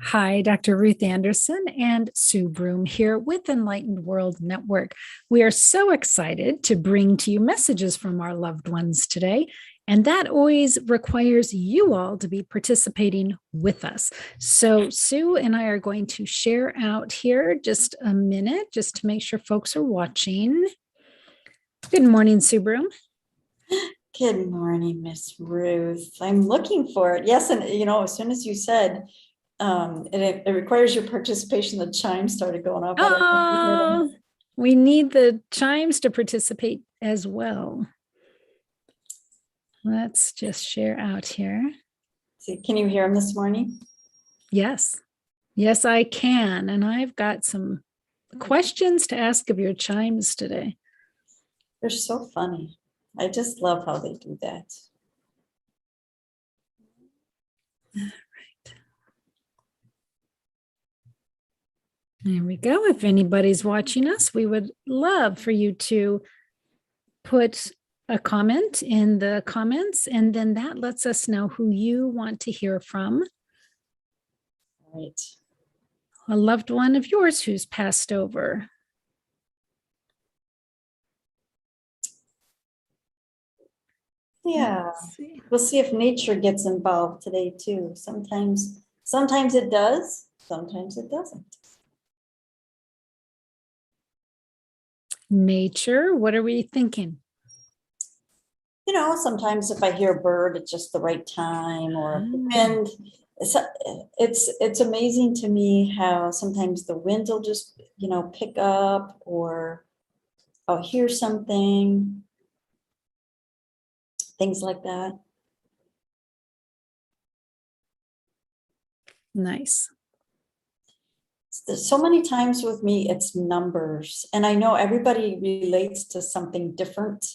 Hi, Dr. Ruth Anderson and Sue Broome here with Enlightened World Network. We are so excited to bring to you messages from our loved ones today. And that always requires you all to be participating with us. So, Sue and I are going to share out here just a minute just to make sure folks are watching. Good morning, Sue Broome. Good morning, Miss Ruth. I'm looking for it. Yes, and as soon as you said it requires your participation, the chimes started going off. Oh, we need the chimes to participate as well. Let's just share out here. See, can you hear them this morning? Yes. Yes, I can. And I've got some questions to ask of your chimes today. They're so funny. I just love how they do that. All right. There we go. If anybody's watching us, we would love for you to put a comment in the comments, and then that lets us know who you want to hear from. Right. A loved one of yours who's passed over. Yeah. We'll see if nature gets involved today too. Sometimes it does, sometimes it doesn't. Nature, what are we thinking? Sometimes if I hear a bird at just the right time, or the wind, it's amazing to me how sometimes the wind will just, pick up, or I'll hear something, things like that. Nice. So many times with me, it's numbers. And I know everybody relates to something different,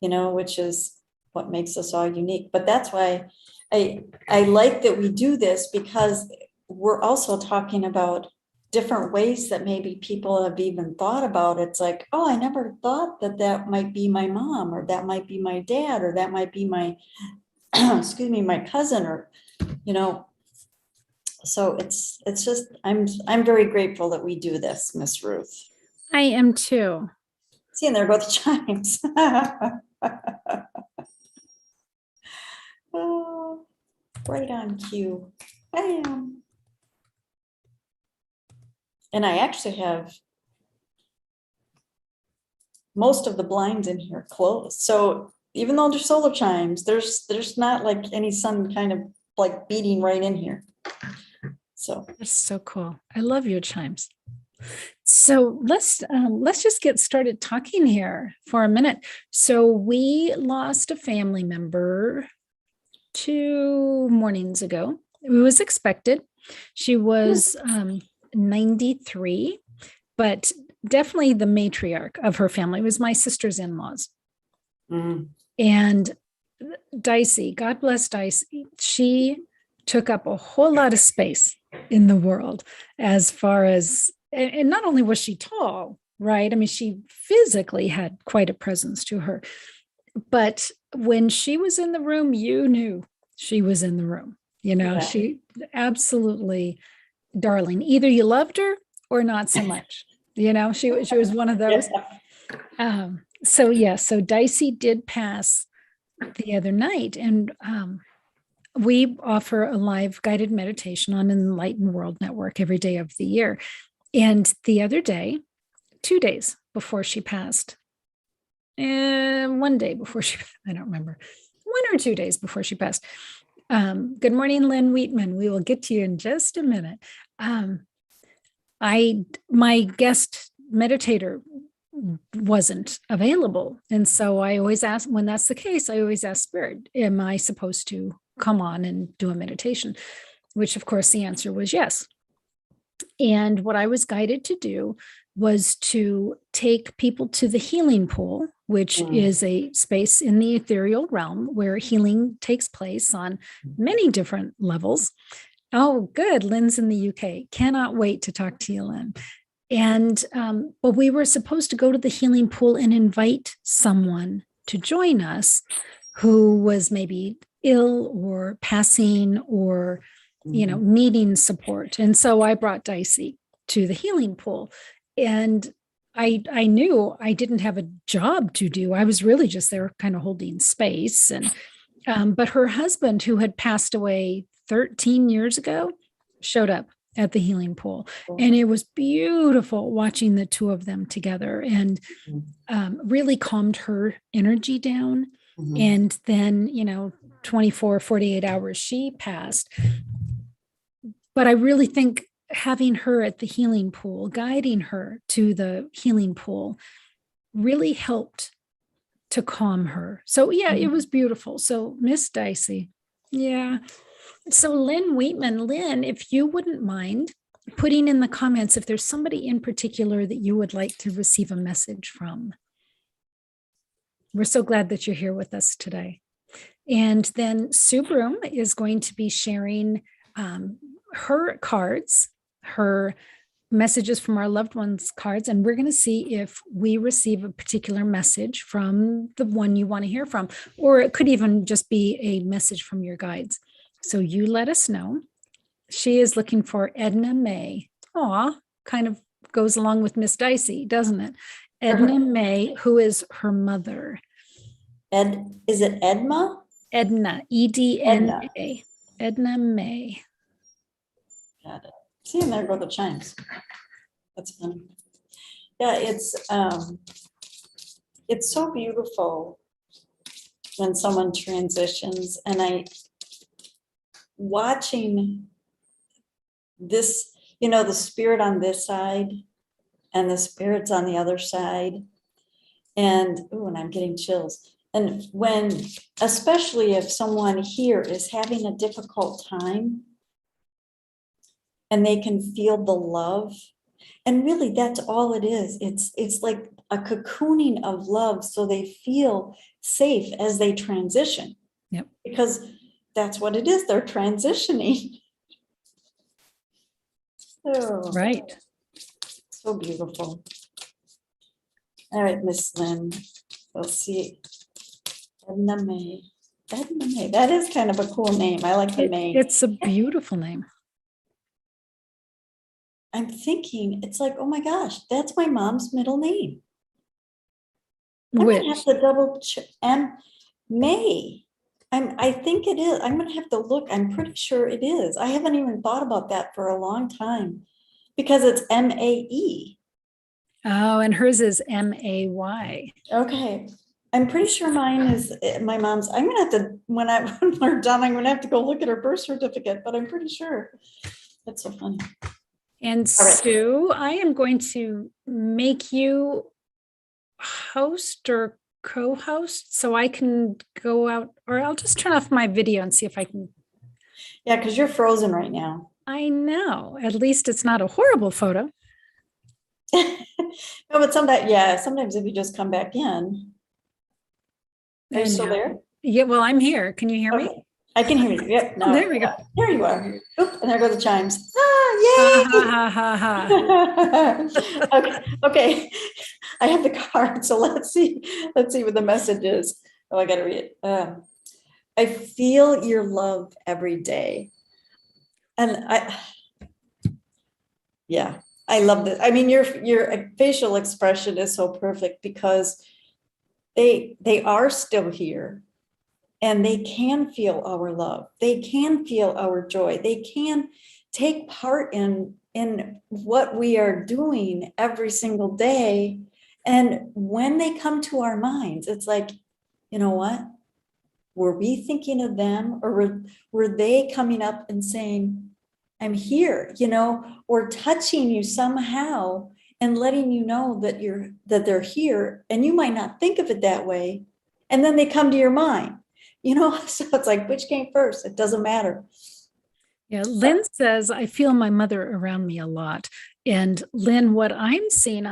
which is what makes us all unique. But that's why I like that we do this, because we're also talking about different ways that maybe people have even thought about. It's like, oh, I never thought that might be my mom, or that might be my dad, or that might be my, excuse me, my cousin, or, so it's just, I'm very grateful that we do this, Miss Ruth. I am too. See, and there go the chimes. Oh, right on cue. I am. And I actually have most of the blinds in here closed. So even though there's solar chimes, there's not like any sun kind of like beating right in here. So that's so cool. I love your chimes. So let's just get started talking here for a minute. So we lost a family member 2 mornings ago. It was expected. She was 93, but definitely the matriarch of her family was my sister's in-laws. And Dicey, God bless Dicey, she took up a whole lot of space in the world, as far as, and not only was she tall, right? I mean, she physically had quite a presence to her, but when she was in the room, you knew she was in the room. Yeah. She absolutely darling. Either you loved her or not so much. She was one of those. So Dicey did pass the other night, and we offer a live guided meditation on Enlightened World Network every day of the year. And the other day, 2 days before she passed, and 1 day before I don't remember, 1 or 2 days before she passed. Good morning, Lynn Wheatman. We will get to you in just a minute. My guest meditator wasn't available. And so I always ask, when that's the case, I always ask Spirit, am I supposed to come on and do a meditation? Which, of course, the answer was yes. And what I was guided to do was to take people to the healing pool, which is a space in the ethereal realm where healing takes place on many different levels. Oh, good. Lynn's in the UK. Cannot wait to talk to you, Lynn. And but we were supposed to go to the healing pool and invite someone to join us who was maybe ill or passing or needing support. And so I brought Dicey to the healing pool. And I knew I didn't have a job to do. I was really just there kind of holding space. And but her husband, who had passed away 13 years ago, showed up at the healing pool. And it was beautiful watching the two of them together, and really calmed her energy down. And then, 24, 48 hours, she passed. But I really think having her at the healing pool, guiding her to the healing pool, really helped to calm her. So yeah, it was beautiful. So Miss Dicey. Yeah. So Lynn Wheatman, Lynn, if you wouldn't mind putting in the comments if there's somebody in particular that you would like to receive a message from. We're so glad that you're here with us today. And then Sue Broome is going to be sharing her cards, her messages from our loved ones cards, and we're going to see if we receive a particular message from the one you want to hear from, or it could even just be a message from your guides. So you let us know. She is looking for Edna May. Aw, kind of goes along with Miss Dicey, doesn't it? Edna May, who is her mother. Is it Edma? Edna, Edna. Edna May. Got it. See, and there go the chimes. That's funny. Yeah, it's so beautiful when someone transitions, and watching this, the spirit on this side and the spirits on the other side. And I'm getting chills. And especially if someone here is having a difficult time and they can feel the love, and really that's all it is. It's like a cocooning of love, so they feel safe as they transition. Yep. Because that's what it is. They're transitioning. Oh, right. So beautiful. All right, Miss Lynn. We'll see. Edna May. Edna May. That is kind of a cool name. I like the May. It's a beautiful name. I'm thinking, it's like, oh my gosh, that's my mom's middle name. I'm going to have to double check. May. I think it is. I'm going to have to look. I'm pretty sure it is. I haven't even thought about that for a long time because it's MAE. Oh, and hers is MAY. Okay. I'm pretty sure mine is my mom's. I'm going to have to, when we're done, I'm going to have to go look at her birth certificate, but I'm pretty sure. That's so funny. And Sue, I am going to make you host or co-host so I can go out, or I'll just turn off my video and see if I can. Yeah, because you're frozen right now. I know. At least it's not a horrible photo. No, but sometimes if you just come back in. Are you still there? Yeah, well, I'm here. Can you hear me? I can hear you. Yep. No, there we go. There you are. Oop, and there go the chimes. Ah, yay! Okay. I have the card, so let's see what the message is. Oh, I got to read it. I feel your love every day, and I love this. I mean, your facial expression is so perfect because they are still here. And they can feel our love. They can feel our joy. They can take part in what we are doing every single day. And when they come to our minds, it's like, you know what? Were we thinking of them, or were they coming up and saying, I'm here, or touching you somehow and letting you know that they're here, and you might not think of it that way. And then they come to your mind. So it's like, which came first? It doesn't matter. Yeah. Lynn says, I feel my mother around me a lot. And Lynn, what I'm seeing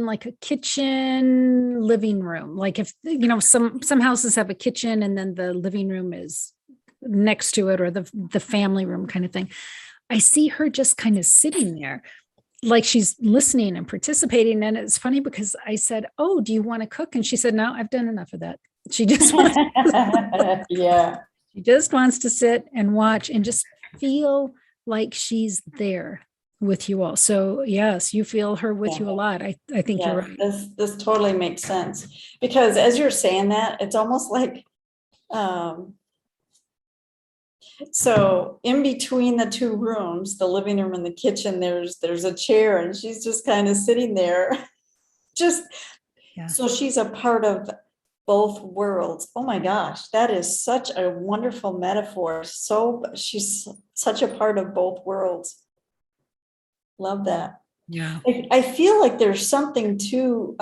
like a kitchen living room. Like if, some houses have a kitchen and then the living room is next to it, or the family room kind of thing. I see her just kind of sitting there, like she's listening and participating. And it's funny because I said, oh, do you want to cook? And she said, no, I've done enough of that. She just wants yeah. She just wants to sit and watch and just feel like she's there with you all. So yes, you feel her with you a lot. I think you're Yeah, right. this totally makes sense, because as you're saying that, it's almost like, so in between the two rooms, the living room and the kitchen, there's a chair, and she's just kind of sitting there. Just, Yeah. so she's a part of both worlds. Oh my gosh, that is such a wonderful metaphor. So she's such a part of both worlds. Love that. Yeah. I feel like there's something to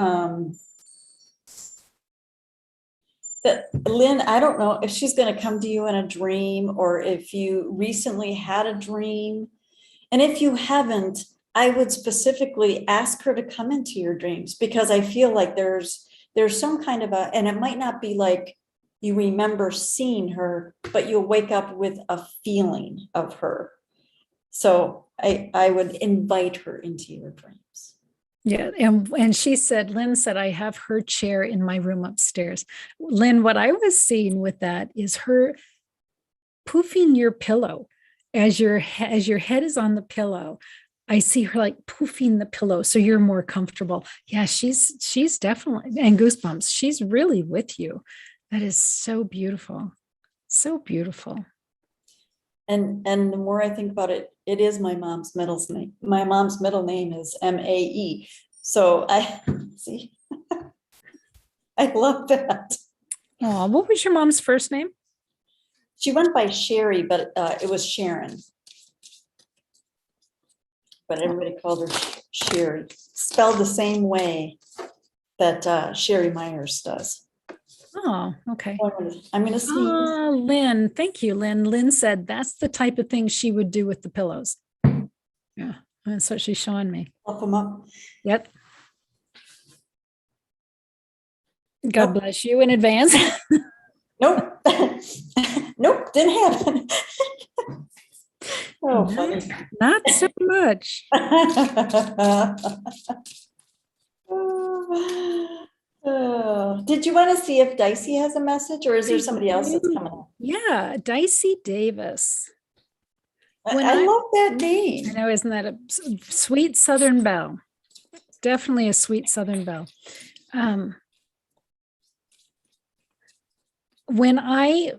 that, Lynn, I don't know if she's going to come to you in a dream, or if you recently had a dream. And if you haven't, I would specifically ask her to come into your dreams, because I feel like there's some kind of a, and it might not be like you remember seeing her, but you'll wake up with a feeling of her. So I would invite her into your dreams. Yeah. And she said, Lynn said, I have her chair in my room upstairs. Lynn, what I was seeing with that is her poofing your pillow as your head is on the pillow. I see her like poofing the pillow so you're more comfortable. Yeah, she's definitely, and goosebumps. She's really with you. That is so beautiful. So beautiful. And the more I think about it, it is my mom's middle name. My mom's middle name is Mae. So I see. I love that. Oh, what was your mom's first name? She went by Sherry, but it was Sharon. But everybody called her Sherry, spelled the same way that Sherry Myers does. Oh, okay. I'm gonna sneeze. Oh, Lynn, thank you, Lynn. Lynn said that's the type of thing she would do with the pillows. Yeah, that's what she's showing me. Fluff them up. Yep. God bless you in advance. Nope. Nope, didn't happen. Oh, funny. Not so much. Did you want to see if Dicey has a message, or is there somebody else that's coming up? Yeah, Dicey Davis. I love that name. I know, isn't that a sweet Southern belle? Definitely a sweet Southern belle. When I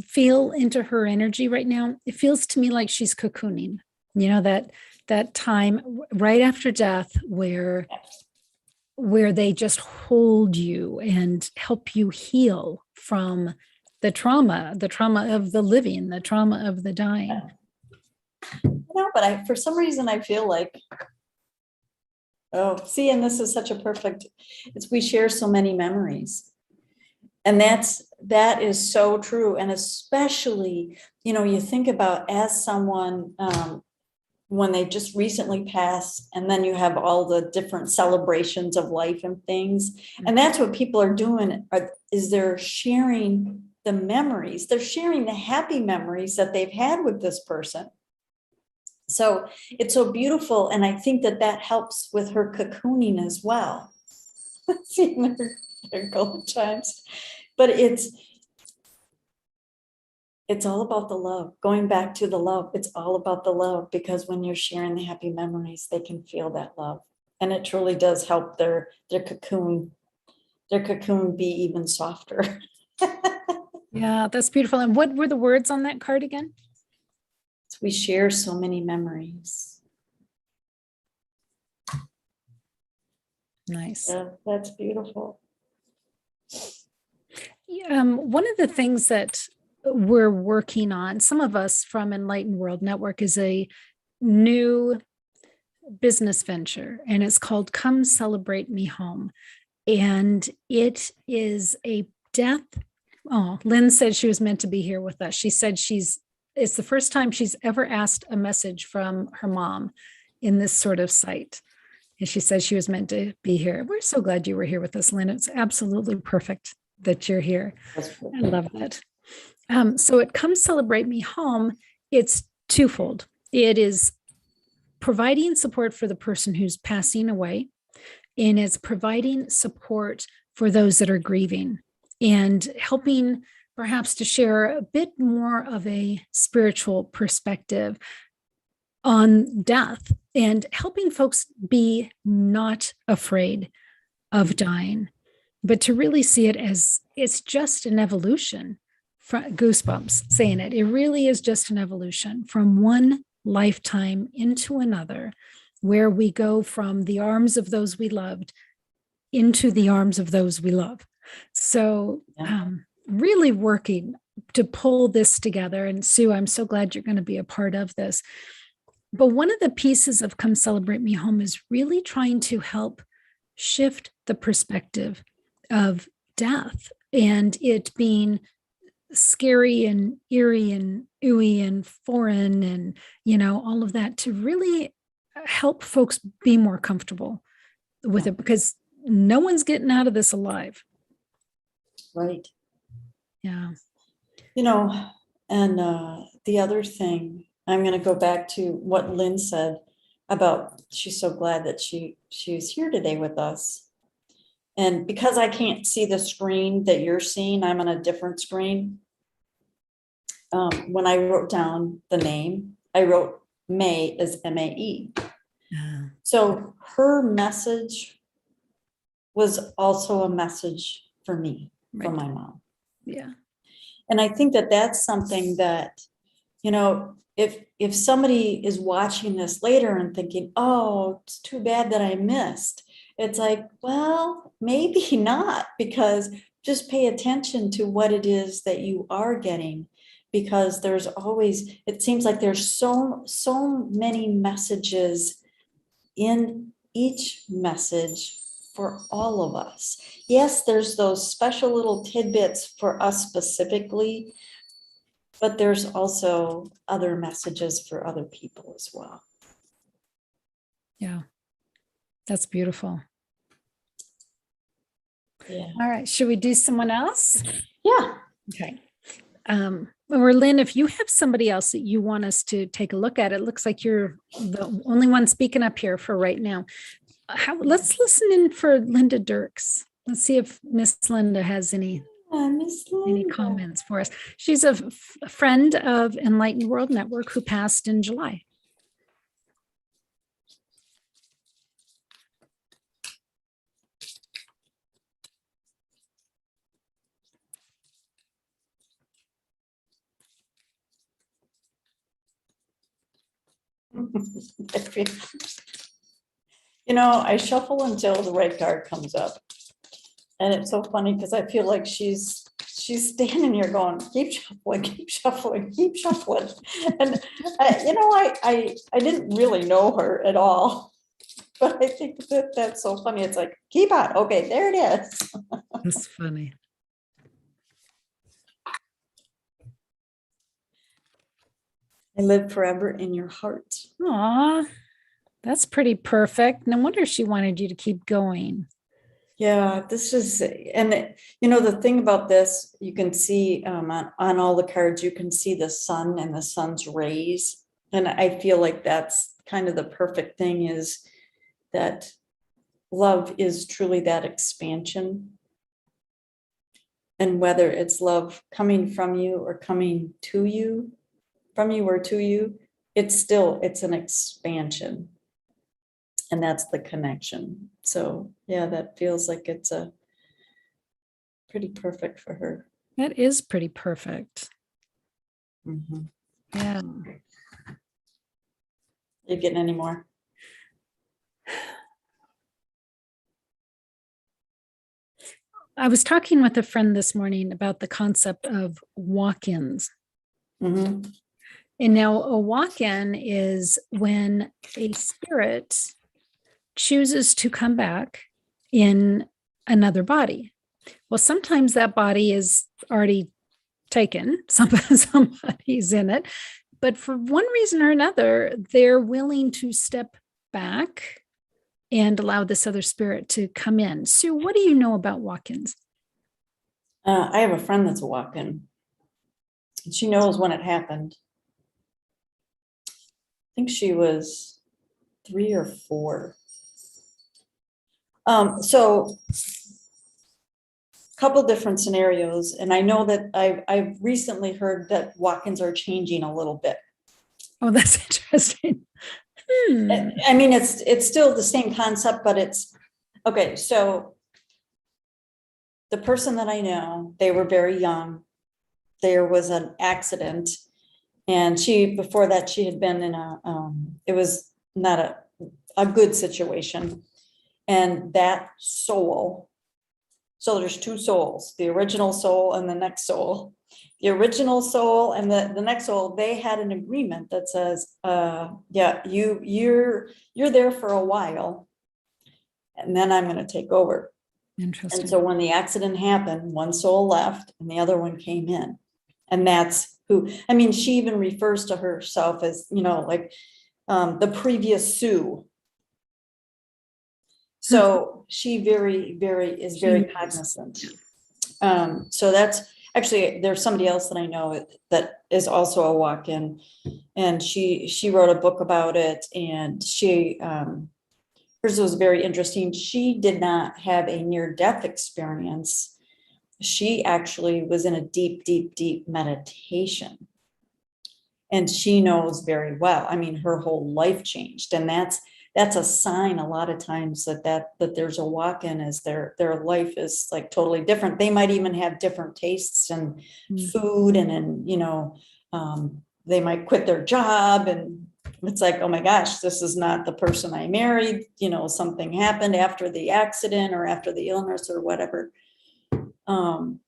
feel into her energy right now, it feels to me like she's cocooning. You know, that time right after death where they just hold you and help you heal from the trauma of the living, the trauma of the dying. No, but for some reason, I feel like, oh, see, and this is such a perfect, we share so many memories. And that is so true. And especially, you think about as someone, when they just recently passed, and then you have all the different celebrations of life and things. And that's what people are doing, is they're sharing the memories. They're sharing the happy memories that they've had with this person. So it's so beautiful. And I think that helps with her cocooning as well. See, there go chimes. But it's all about the love. Going back to the love, it's all about the love, because when you're sharing the happy memories, they can feel that love. And it truly does help their cocoon be even softer. Yeah, that's beautiful. And what were the words on that card again? We share so many memories. Nice. Yeah, that's beautiful. One of the things that we're working on, some of us from Enlightened World Network, is a new business venture, and it's called Come Celebrate Me Home. And it is a death. Oh, Lynn said she was meant to be here with us. She said it's the first time she's ever asked a message from her mom in this sort of site. And she said she was meant to be here. We're so glad you were here with us, Lynn. It's absolutely perfect that you're here. I love that. So at Come Celebrate Me Home, it's twofold. It is providing support for the person who's passing away, and it's providing support for those that are grieving, and helping perhaps to share a bit more of a spiritual perspective. on death and helping folks be not afraid of dying, but to really see it as it's just an evolution. Goosebumps saying it. It really is just an evolution from one lifetime into another, where we go from the arms of those we loved into the arms of those we love. So, really working to pull this together. And Sue, I'm so glad you're going to be a part of this. But one of the pieces of Come Celebrate Me Home is really trying to help shift the perspective of death and it being scary and eerie and ooey and foreign and, all of that, to really help folks be more comfortable with it, because no one's getting out of this alive. Right. Yeah. And the other thing, I'm going to go back to what Lynn said about she's so glad that she's here today with us. And because I can't see the screen that you're seeing, I'm on a different screen. When I wrote down the name, I wrote May as M-A-E. Yeah. So her message was also a message for me, from my mom. Yeah. And I think that that's something that, if somebody is watching this later and thinking, oh, it's too bad that I missed, it's like, well, maybe not, because just pay attention to what it is that you are getting, because there's always, it seems like there's so many messages in each message for all of us. Yes, there's those special little tidbits for us specifically, but there's also other messages for other people as well. Yeah. That's beautiful. Yeah. All right. Should we do someone else? Yeah. Okay. Or Lynn, if you have somebody else that you want us to take a look at, it looks like you're the only one speaking up here for right now. Let's listen in for Linda Dirks. Let's see if Miss Linda has any comments for us. She's a friend of Enlightened World Network who passed in July. I shuffle until the right card comes up. And it's so funny because I feel like she's standing here going, keep shuffling, keep shuffling, keep shuffling. And I didn't really know her at all, but I think that's so funny. It's like, keep on. Okay, there it is. That's funny. I live forever in your heart. Aw, that's pretty perfect. No wonder she wanted you to keep going. Yeah, this is, and the thing about this, you can see on all the cards, you can see the sun and the sun's rays. And I feel like that's kind of the perfect thing, is that love is truly that expansion. And whether it's love coming from you or coming to you, from you or to you, it's an expansion. And that's the connection. So yeah, that feels like it's a pretty perfect for her. That is pretty perfect. Mm-hmm. Yeah. Are you getting any more? I was talking with a friend this morning about the concept of walk-ins. Mm-hmm. And now a walk-in is when a spirit chooses to come back in another body. Well, sometimes that body is already taken, somebody's in it, but for one reason or another, they're willing to step back and allow this other spirit to come in. Sue, what do you know about walk-ins? I have a friend that's a walk-in. She knows when it happened. I think she was 3 or 4. So a couple different scenarios, and I know that I've recently heard that walk-ins are changing a little bit. Oh, that's interesting. I mean, it's still the same concept, but it's, okay, so the person that I know, they were very young. There was an accident, and before that, she had been in it was not a good situation. And that soul, so there's two souls, the original soul and the next soul. The original soul and the next soul, they had an agreement that says, yeah, you're there for a while, and then I'm going to take over. Interesting. And so when the accident happened, one soul left and the other one came in. And that's who, I mean, she even refers to herself as, like the previous Sue. So she is very cognizant. So that's actually, there's somebody else that I know that is also a walk-in, and she wrote a book about it, and hers was very interesting. She did not have a near-death experience. She actually was in a deep, deep, deep meditation. And she knows very well. I mean, her whole life changed. And that's a sign a lot of times that there's a walk-in, is their life is like totally different. They might even have different tastes and food, and they might quit their job, and it's like, oh my gosh, this is not the person I married. Something happened after the accident or after the illness or whatever. The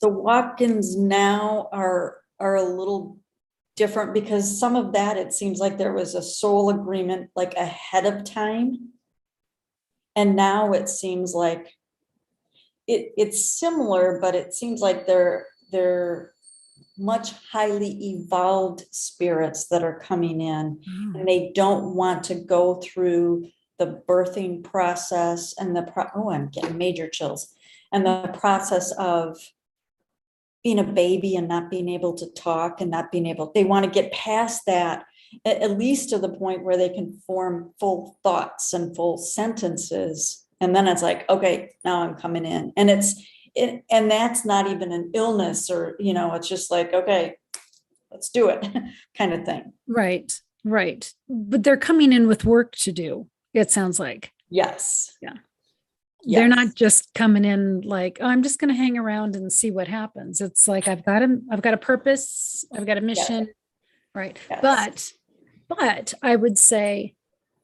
walk-ins now are a little different, because some of that, it seems like there was a soul agreement like ahead of time. And now it seems like it's similar, but it seems like they're much highly evolved spirits that are coming in, and they don't want to go through the birthing process and I'm getting major chills, and the process of being a baby and not being able to talk and they want to get past that, at least to the point where they can form full thoughts and full sentences. And then it's like, okay, now I'm coming in. And and that's not even an illness, or, it's just like, okay, let's do it kind of thing. Right. But they're coming in with work to do, it sounds like. Yes. Yeah. Yes. They're not just coming in like, oh, I'm just going to hang around and see what happens. It's like, I've got a purpose. I've got a mission. Yes. Right. Yes. But I would say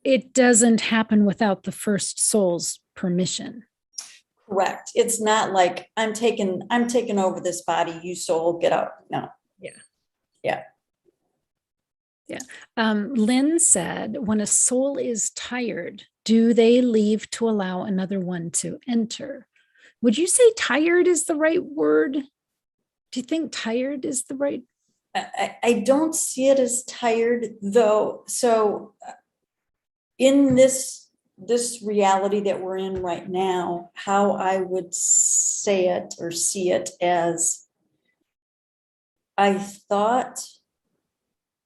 it doesn't happen without the first soul's permission. Correct. It's not like I'm taking over this body, you soul, get out. No. Yeah. Lynn said, when a soul is tired, do they leave to allow another one to enter? Would you say tired is the right word? Do you think tired is the right? I don't see it as tired, though. So in this reality that we're in right now, how I would say it or see it as, I thought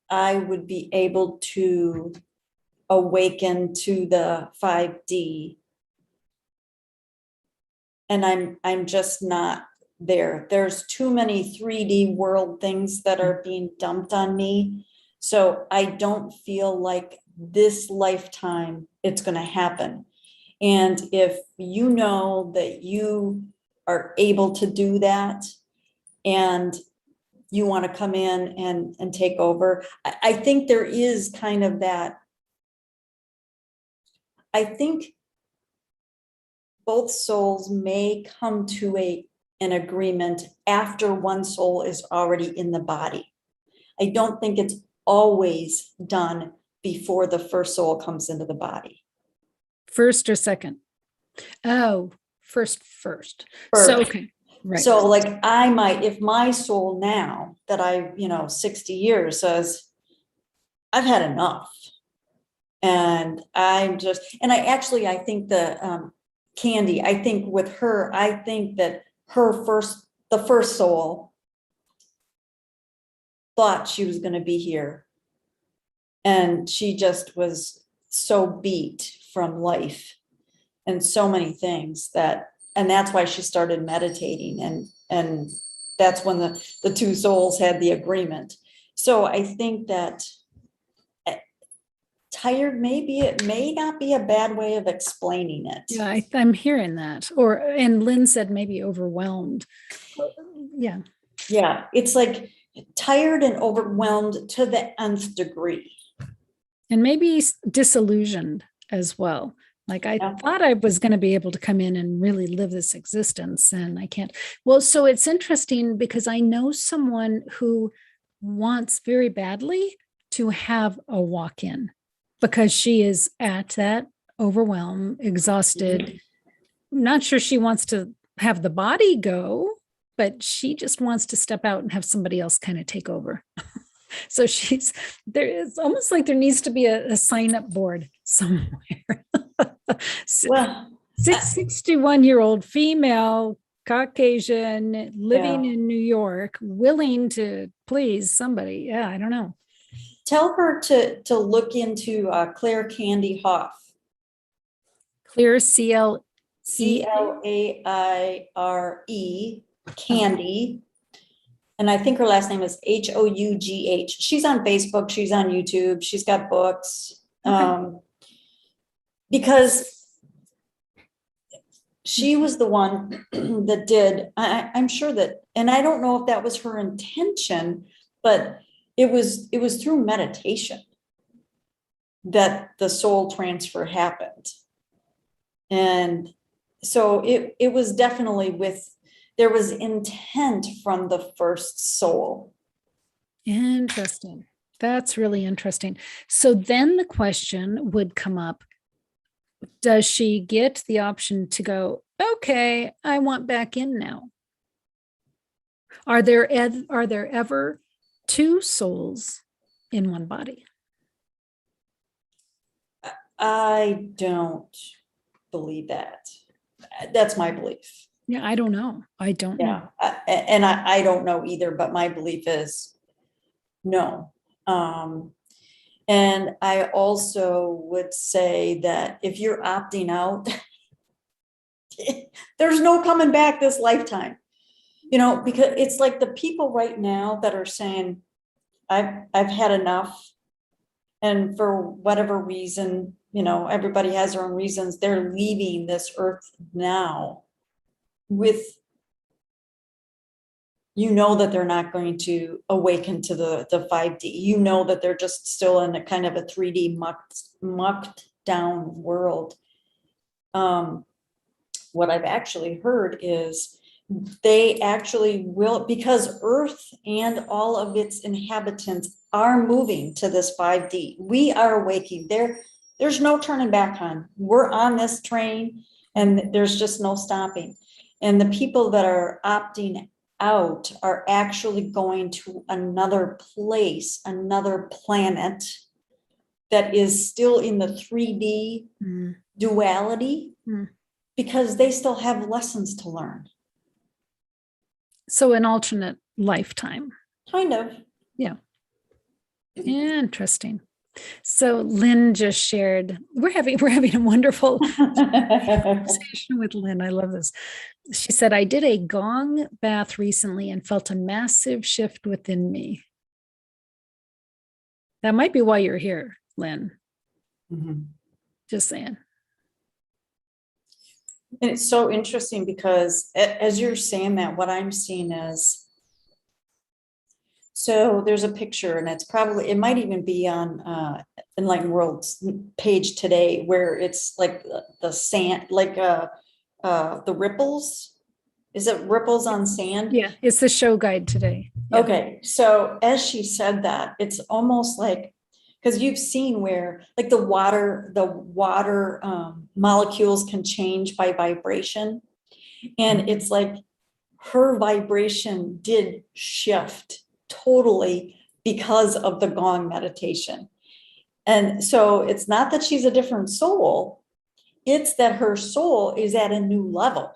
I would be able to awaken to the 5D, and I'm just not there. There's too many 3D world things that are being dumped on me, so I don't feel like this lifetime it's going to happen. And if you know that you are able to do that, and you want to come in and take over, I think there is kind of that. I think both souls may come to an agreement after one soul is already in the body. I don't think it's always done before the first soul comes into the body. First or second? Oh, first. So, okay. Right. So like I might, if my soul now that 60 years says, I've had enough. And I think the Candy, I think with her, I think that the first soul thought she was going to be here. And she just was so beat from life and so many things and that's why she started meditating. And that's when the two souls had the agreement. So I think that tired, maybe it may not be a bad way of explaining it. Yeah, I'm hearing that. And Lynn said maybe overwhelmed. Yeah. Yeah, it's like tired and overwhelmed to the nth degree. And maybe disillusioned as well. Like I thought I was going to be able to come in and really live this existence, and I can't. Well, so it's interesting because I know someone who wants very badly to have a walk-in because she is at that overwhelmed, exhausted. Not sure she wants to have the body go, but she just wants to step out and have somebody else kind of take over. So there is almost like there needs to be a sign up board somewhere. Well, 61-year-old female, Caucasian, living in New York, willing to please somebody. Yeah, I don't know. Tell her to look into Claire Candy Hoff. Claire, CLAIRE, Candy. And I think her last name is Hough. She's on Facebook. She's on YouTube. She's got books. Okay. Because she was the one that did, I'm sure that, and I don't know if that was her intention, but it was through meditation that the soul transfer happened. And so it was definitely there was intent from the first soul. Interesting. That's really interesting. So then the question would come up, does she get the option to go, okay, I want back in now? Are there ever two souls in one body? I don't believe that. That's my belief. Yeah, I don't know. I don't know. And I don't know either, but my belief is no. And I also would say that if you're opting out, there's no coming back this lifetime, because it's like the people right now that are saying, I've had enough. And for whatever reason, everybody has their own reasons. They're leaving this earth now with, that they're not going to awaken to the 5D, that they're just still in a kind of a 3D mucked down world. What I've actually heard is they actually will, because Earth and all of its inhabitants are moving to this 5D. We are awakening. There's no turning back on. We're on this train and there's just no stopping. And the people that are opting out are actually going to another place, another planet that is still in the 3D duality, because they still have lessons to learn. So an alternate lifetime. Kind of. Yeah. Interesting. So Lynn just shared, we're having a wonderful conversation with Lynn. I love this. She said, I did a gong bath recently and felt a massive shift within me. That might be why you're here, Lynn. Just saying. And it's so interesting because as you're saying that, what I'm seeing is, so there's a picture, and it might even be on Enlightened World's page today, where it's like the sand, like the ripples. Is it ripples on sand? Yeah, it's the show guide today. Yeah. Okay, so as she said that, it's almost like, because you've seen where like the water molecules can change by vibration. And it's like her vibration did shift totally because of the gong meditation. And so it's not that she's a different soul, it's that her soul is at a new level.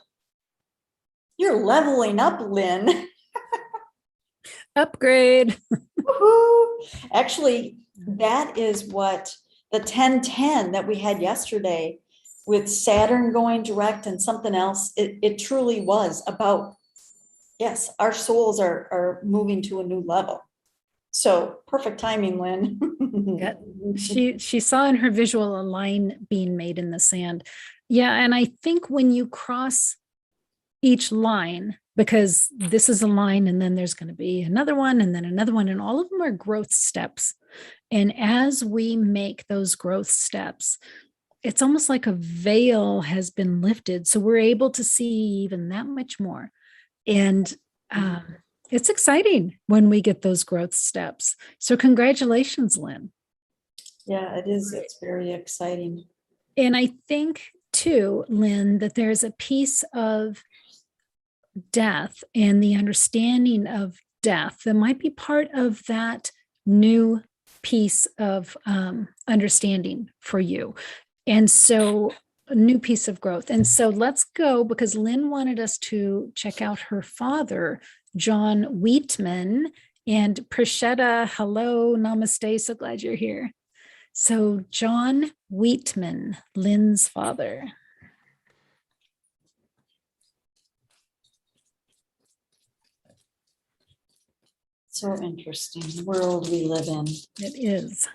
You're leveling up, Lynn. Upgrade. Actually, that is what the 1010 that we had yesterday with Saturn going direct and something else, it truly was about, yes, our souls are moving to a new level. So perfect timing, Lynn. Yeah. She saw in her visual a line being made in the sand. Yeah, and I think when you cross each line, because this is a line and then there's going to be another one and then another one, and all of them are growth steps. And as we make those growth steps, it's almost like a veil has been lifted. So we're able to see even that much more. And it's exciting when we get those growth steps. So congratulations, Lynn. Yeah, it is. It's very exciting. And I think too, Lynn, that there's a piece of death and the understanding of death that might be part of that new piece of understanding for you. And so a new piece of growth. And so let's go, because Lynn wanted us to check out her father, John Wheatman. And Prachetta, hello, namaste. So glad you're here. So John Wheatman, Lynn's father. So interesting world we live in. It is.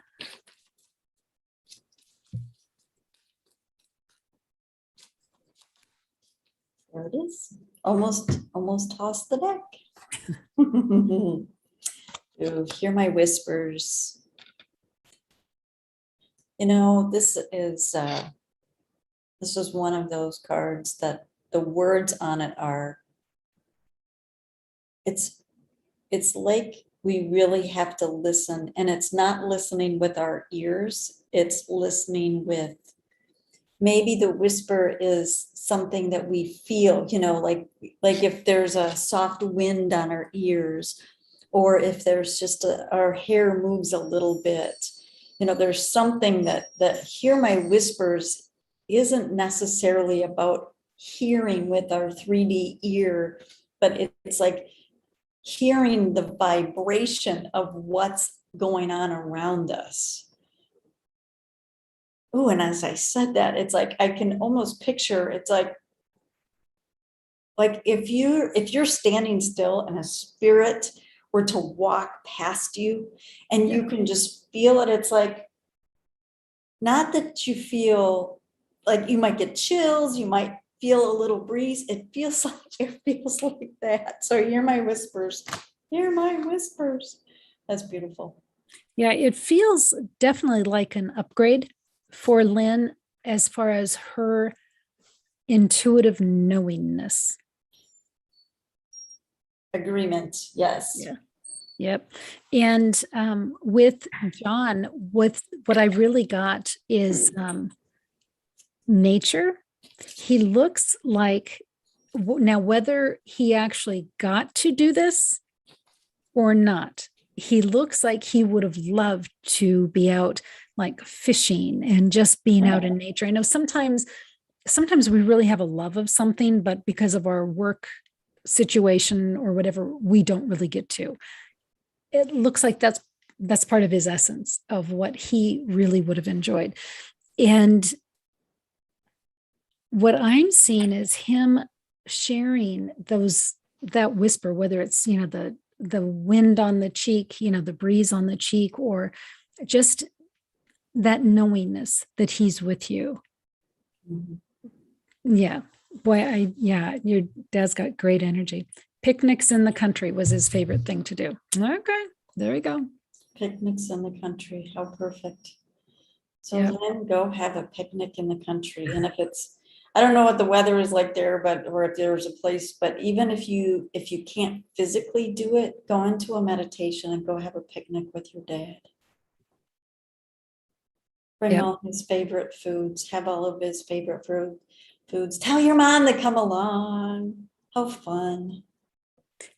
There it is. Almost tossed the deck. You hear my whispers. You know, this is one of those cards that the words on it are, it's like we really have to listen, and it's not listening with our ears, it's listening with, maybe the whisper is something that we feel, you know, like if there's a soft wind on our ears, or if there's just our hair moves a little bit, you know, there's something that hear my whispers isn't necessarily about hearing with our 3D ear, but it's like hearing the vibration of what's going on around us. Oh, and as I said that, it's like I can almost picture, it's like if you're standing still and a spirit were to walk past you and you can just feel it, it's like, not that you feel like you might get chills, you might feel a little breeze. It feels like that. So hear my whispers. Hear my whispers. That's beautiful. Yeah, it feels definitely like an upgrade for Lynn as far as her intuitive knowingness. Agreement. Yes. Yeah. Yep. And with John, what I really got is nature. He looks like, now whether he actually got to do this or not, he looks like he would have loved to be out like fishing and just being out in nature. I know sometimes we really have a love of something, but because of our work situation or whatever, we don't really get to. It looks like that's part of his essence of what he really would have enjoyed. And what I'm seeing is him sharing that whisper, whether it's, you know, the wind on the cheek, you know, the breeze on the cheek, or just that knowingness that he's with you. Mm-hmm. Yeah. Boy, your dad's got great energy. Picnics in the country was his favorite thing to do. Okay, there we go. Picnics in the country. How perfect. So then go have a picnic in the country. And if it's, I don't know what the weather is like there, or if there's a place, but even if you can't physically do it, go into a meditation and go have a picnic with your dad. Bring all his favorite foods, have all of his favorite foods. Tell your mom to come along. How fun.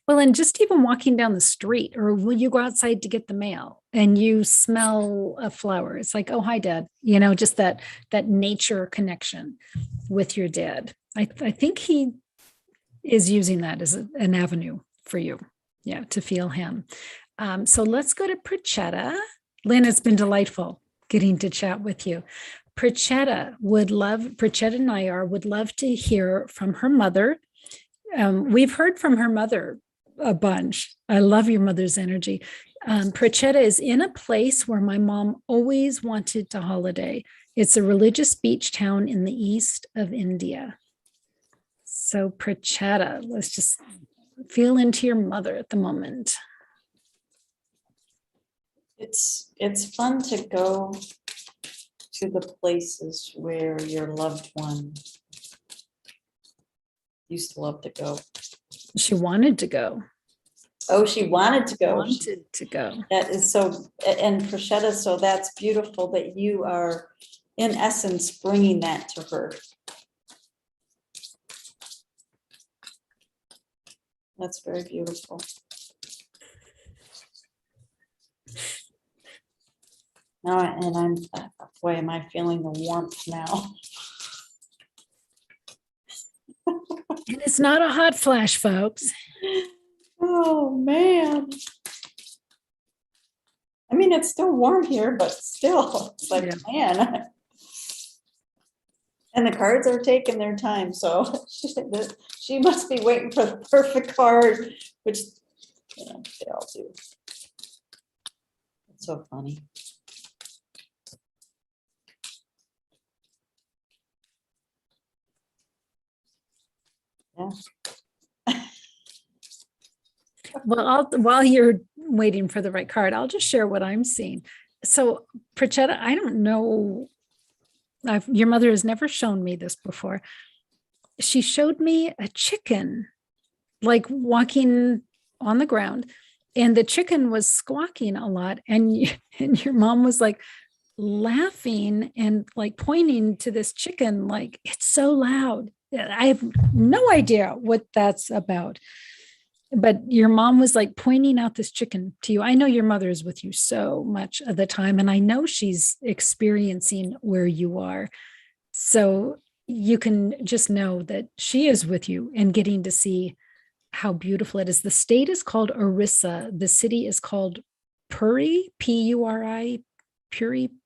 Well, and just even walking down the street, or when you go outside to get the mail and you smell a flower, it's like, oh, hi, Dad. You know, just that nature connection with your dad. I think he is using that as an avenue for you, to feel him. So let's go to Prachetta. Lynn, it's been delightful getting to chat with you. Prachetta and I would love to hear from her mother. We've heard from her mother a bunch. I love your mother's energy. Prachetta is in a place where my mom always wanted to holiday. It's a religious beach town in the east of India. So Prachetta, let's just feel into your mother at the moment. It's fun to go to the places where your loved one used to love to go. She wanted to go. Oh, she wanted to go. Wanted to go. That is so, and Prachetta, so that's beautiful that you are, in essence, bringing that to her. That's very beautiful. Now, and I'm, boy, am I feeling the warmth now. And it's not a hot flash, folks. Oh, man. I mean, it's still warm here, but still, it's like, man. And the cards are taking their time, so she must be waiting for the perfect card, which, you know, they all do. It's so funny. Yeah. Well, while you're waiting for the right card, I'll just share what I'm seeing. So, Prachetta, I don't know. Your mother has never shown me this before. She showed me a chicken, like walking on the ground, and the chicken was squawking a lot. And your mom was like laughing and like pointing to this chicken, like, it's so loud. I have no idea what that's about. But your mom was like pointing out this chicken to you. I know your mother is with you so much of the time, and I know she's experiencing where you are. So you can just know that she is with you and getting to see how beautiful it is. The state is called Orissa. The city is called Puri, Puri,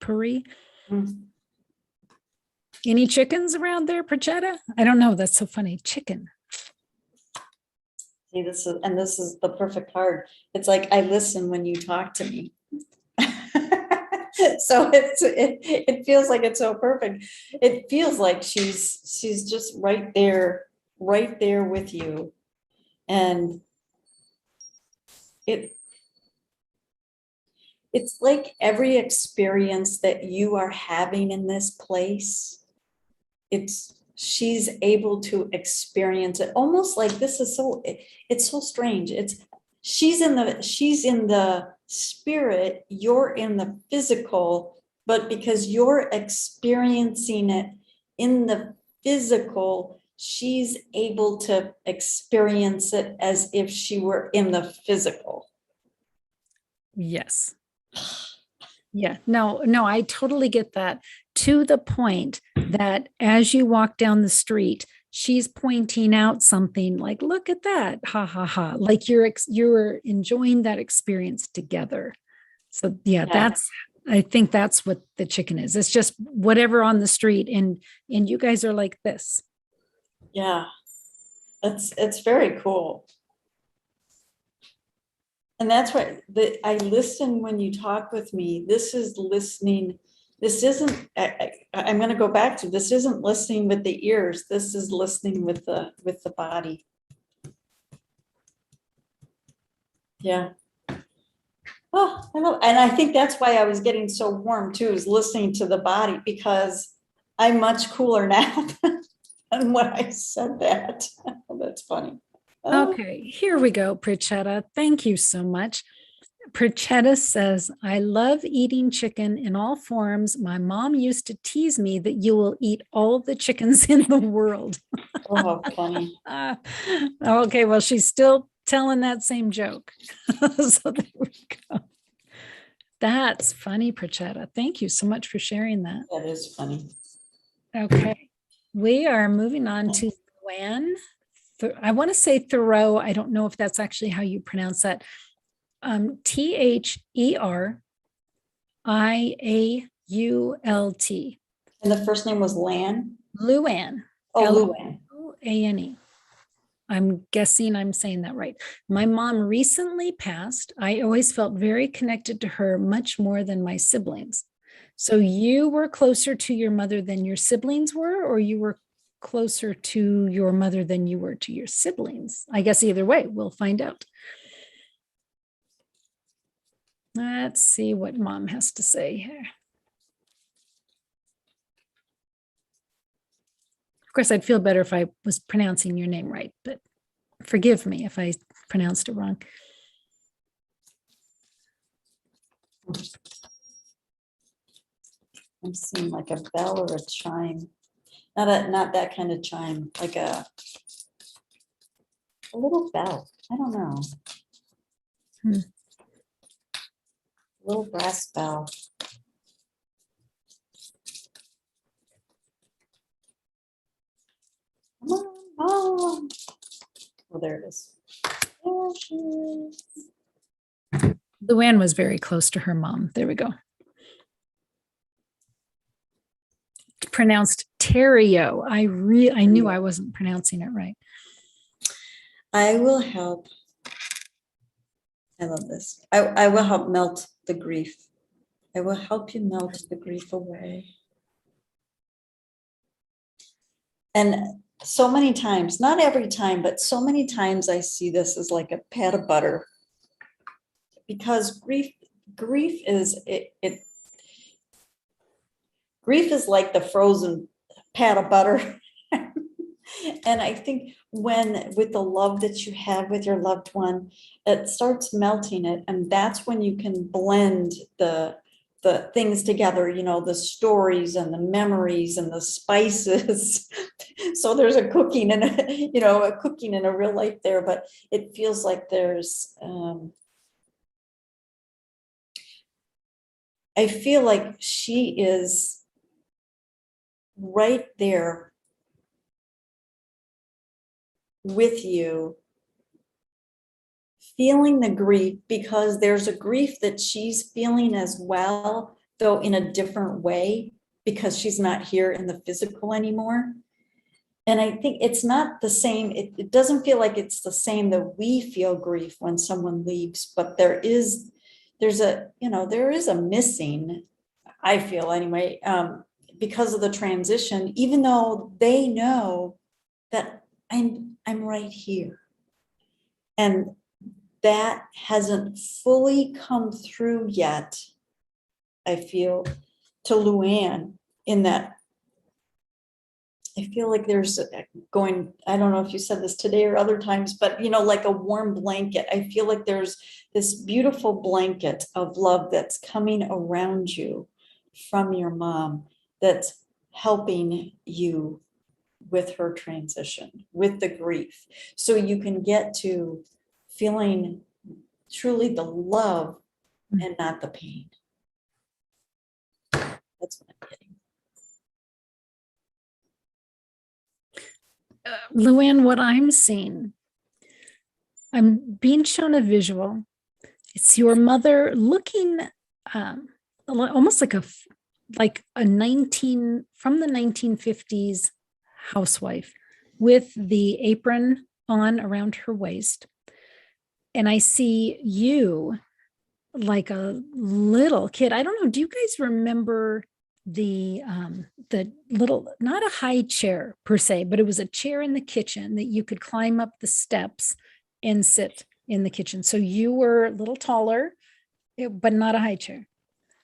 Puri. Mm. Any chickens around there, Prachetta? I don't know. That's so funny. Chicken. See, this is the perfect card. It's like, I listen when you talk to me. So it feels like it's so perfect. It feels like she's just right there with you. And it's like every experience that you are having in this place, she's able to experience it almost like, this is so, it's so strange. She's in the spirit, you're in the physical, but because you're experiencing it in the physical, she's able to experience it as if she were in the physical. Yes. Yeah, no, I totally get that, to the point that as you walk down the street, she's pointing out something like, look at that, ha ha ha, like you're enjoying that experience together. So yeah, I think that's what the chicken is. It's just whatever on the street, and you guys are like this. Yeah, it's very cool. And that's why I listen when you talk with me. This is listening. This isn't, I'm going to go back to, this isn't listening with the ears. This is listening with the body. Yeah. Oh, I love, and I think that's why I was getting so warm too, is listening to the body, because I'm much cooler now than when I said that. That's funny. Okay, here we go, Prachetta. Thank you so much. Prachetta says, I love eating chicken in all forms. My mom used to tease me that you will eat all the chickens in the world. Oh, funny. Okay, well, she's still telling that same joke. So there we go. That's funny, Prachetta. Thank you so much for sharing that. That is funny. Okay, we are moving on to Luann. I want to say Thoreau. I don't know if that's actually how you pronounce that. THERIAULT. And the first name was Lan? Luann. Oh, Luann. Luanne. I'm guessing I'm saying that right. My mom recently passed. I always felt very connected to her, much more than my siblings. So you were closer to your mother than your siblings were, or you were closer to your mother than you were to your siblings? I guess either way, we'll find out. Let's see what mom has to say here. Of course, I'd feel better if I was pronouncing your name right, but forgive me if I pronounced it wrong. I'm seeing like a bell or a chime. Not that kind of chime, like a little bell. I don't know. Hmm. Little brass bell. Come on, Mom. Oh, there it is. There she is. Luann was very close to her mom. There we go. Pronounced Terrio. I knew I wasn't pronouncing it right. I will help. I love this. I will help melt the grief. I will help you melt the grief away. And so many times, not every time, but so many times I see this as like a pat of butter. Because grief is grief is like the frozen pat of butter. And I think when with the love that you have with your loved one, it starts melting it. And that's when you can blend the things together, you know, the stories and the memories and the spices. So there's a cooking and a cooking in a real life there, but it feels like there's I feel like she is right there with you, feeling the grief, because there's a grief that she's feeling as well, though in a different way, because she's not here in the physical anymore. And I think it's not the same. It doesn't feel like it's the same that we feel grief when someone leaves, but there is a missing, I feel anyway, because of the transition, even though they know that I'm right here. And that hasn't fully come through yet, I feel, to Luann, in that I feel like there's going, I don't know if you said this today or other times, but like a warm blanket. I feel like there's this beautiful blanket of love that's coming around you from your mom, that's helping you with her transition, with the grief. So you can get to feeling truly the love and not the pain. That's what I'm getting. Luann, what I'm seeing, I'm being shown a visual. It's your mother looking almost like a 19 from the 1950s housewife with the apron on around her waist. And I see you like a little kid. I don't know. Do you guys remember the little, not a high chair per se, but it was a chair in the kitchen that you could climb up the steps and sit in the kitchen. So you were a little taller, but not a high chair.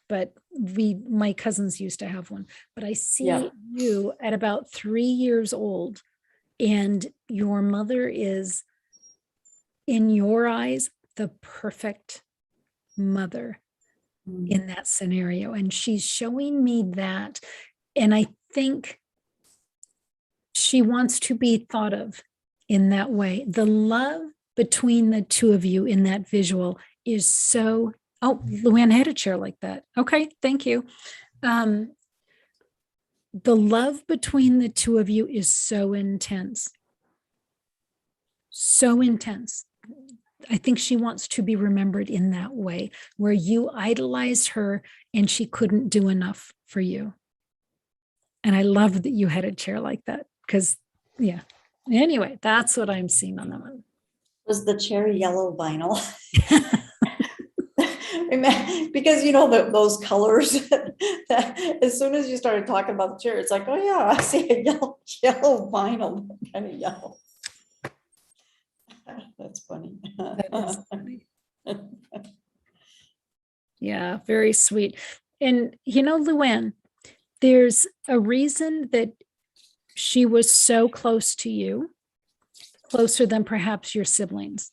But my cousins used to have one. But I see you at about 3 years old, and your mother is, in your eyes, the perfect mother in that scenario. And she's showing me that. And I think she wants to be thought of in that way. The love between the two of you in that visual is so, oh, Luann had a chair like that. Okay, thank you. The love between the two of you is so intense. So intense. I think she wants to be remembered in that way, where you idolized her and she couldn't do enough for you. And I love that you had a chair like that, because, yeah. Anyway, that's what I'm seeing on that one. Was the cherry yellow vinyl? Because those colors, that as soon as you started talking about the chair, it's like, oh yeah, I see a yellow vinyl, kind of yellow. That's funny. That is funny. Yeah, very sweet. And Luann, there's a reason that she was so close to you, closer than perhaps your siblings.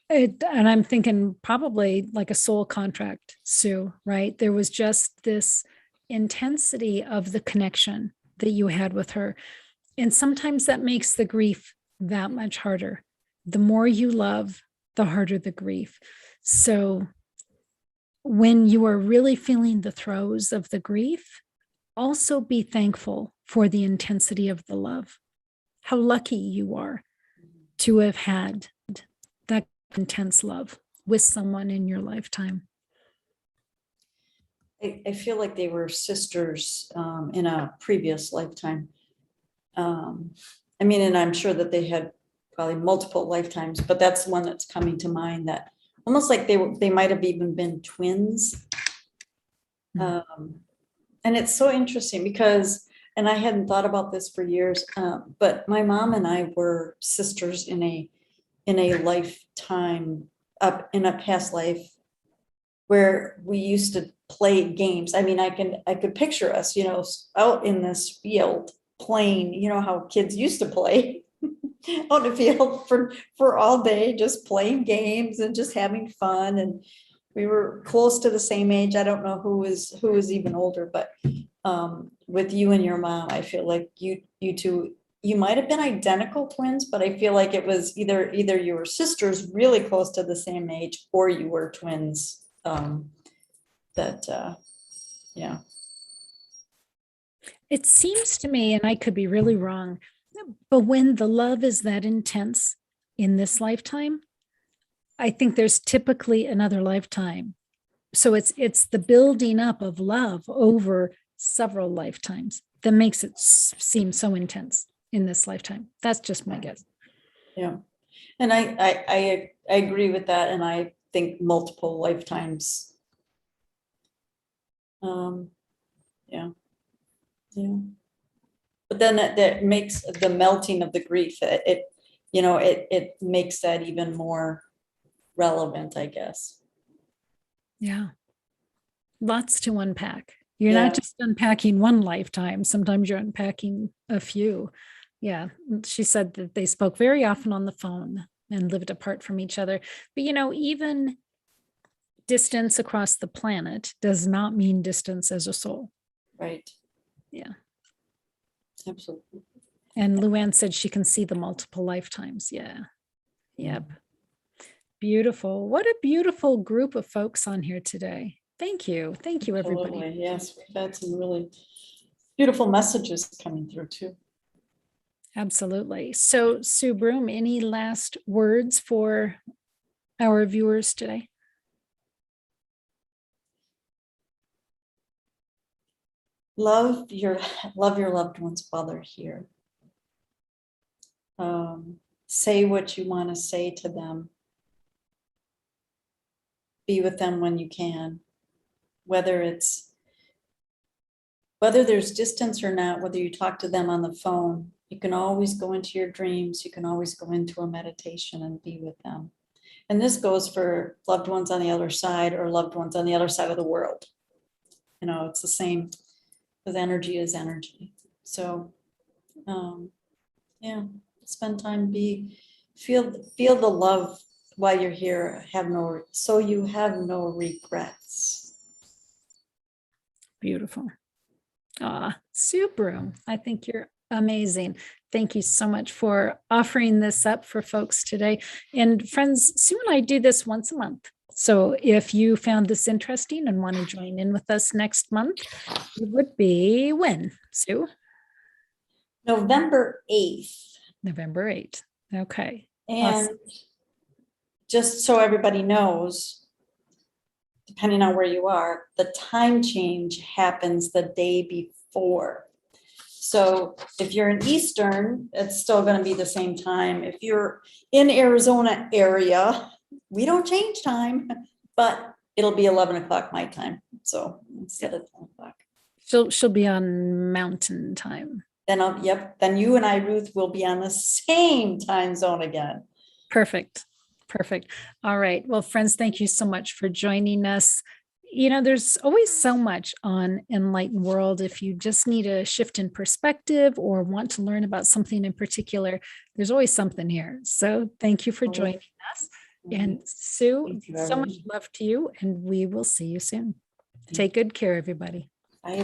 And I'm thinking probably like a soul contract, Sue, right? There was just this intensity of the connection that you had with her. And sometimes that makes the grief that much harder. The more you love, the harder the grief. So when you are really feeling the throes of the grief, also be thankful for the intensity of the love. How lucky you are to have had that intense love with someone in your lifetime. I feel like they were sisters in a previous lifetime. And I'm sure that they had probably multiple lifetimes, but that's the one that's coming to mind, that almost like they might have even been twins. And it's so interesting because, and I hadn't thought about this for years, but my mom and I were sisters in a lifetime, up in a past life, where we used to play games. I could picture us, out in this field playing, how kids used to play on the field for all day, just playing games and just having fun. And we were close to the same age. I don't know who was even older, but with you and your mom, I feel like you two, you might have been identical twins, but I feel like it was either you were sisters really close to the same age, or you were twins. Yeah. It seems to me, and I could be really wrong, but when the love is that intense in this lifetime, I think there's typically another lifetime. So it's the building up of love over several lifetimes that makes it seem so intense in this lifetime. That's just my guess. Yeah. And I agree with that. And I think multiple lifetimes. Yeah. But then that makes the melting of the grief. It makes that even more relevant, I guess. Yeah. Lots to unpack. You're not just unpacking one lifetime. Sometimes you're unpacking a few. Yeah. She said that they spoke very often on the phone and lived apart from each other. But, even distance across the planet does not mean distance as a soul. Right. Yeah. Absolutely. And Luann said she can see the multiple lifetimes. Yeah. Yep. Beautiful. What a beautiful group of folks on here today. Thank you. Thank you, everybody. Absolutely. Yes, we've had some really beautiful messages coming through too. Absolutely. So, Sue Broome, any last words for our viewers today? Love your loved ones while they're here. Say what you want to say to them. Be with them when you can, whether there's distance or not, whether you talk to them on the phone. You can always go into your dreams. You can always go into a meditation and be with them. And this goes for loved ones on the other side or loved ones on the other side of the world. It's the same, because energy is energy. So, spend time, feel the love while you're here. So you have no regrets. Beautiful. Sue Broome, I think you're amazing. Thank you so much for offering this up for folks today. And friends, Sue and I do this once a month. So if you found this interesting and want to join in with us next month, it would be when, Sue? November 8th. November 8th. Okay. And awesome. Just so everybody knows, depending on where you are, the time change happens the day before. So if you're in Eastern, it's still going to be the same time. If you're in Arizona area, we don't change time, but it'll be 11 o'clock my time. So instead of 10 o'clock. She'll be on Mountain Time. Then then you and I, Ruth, will be on the same time zone again. Perfect. Perfect. All right. Well, friends, thank you so much for joining us. There's always so much on Enlightened World. If you just need a shift in perspective or want to learn about something in particular, there's always something here. So thank you for joining us. And Sue, so much love to you, and we will see you soon. Take good care, everybody.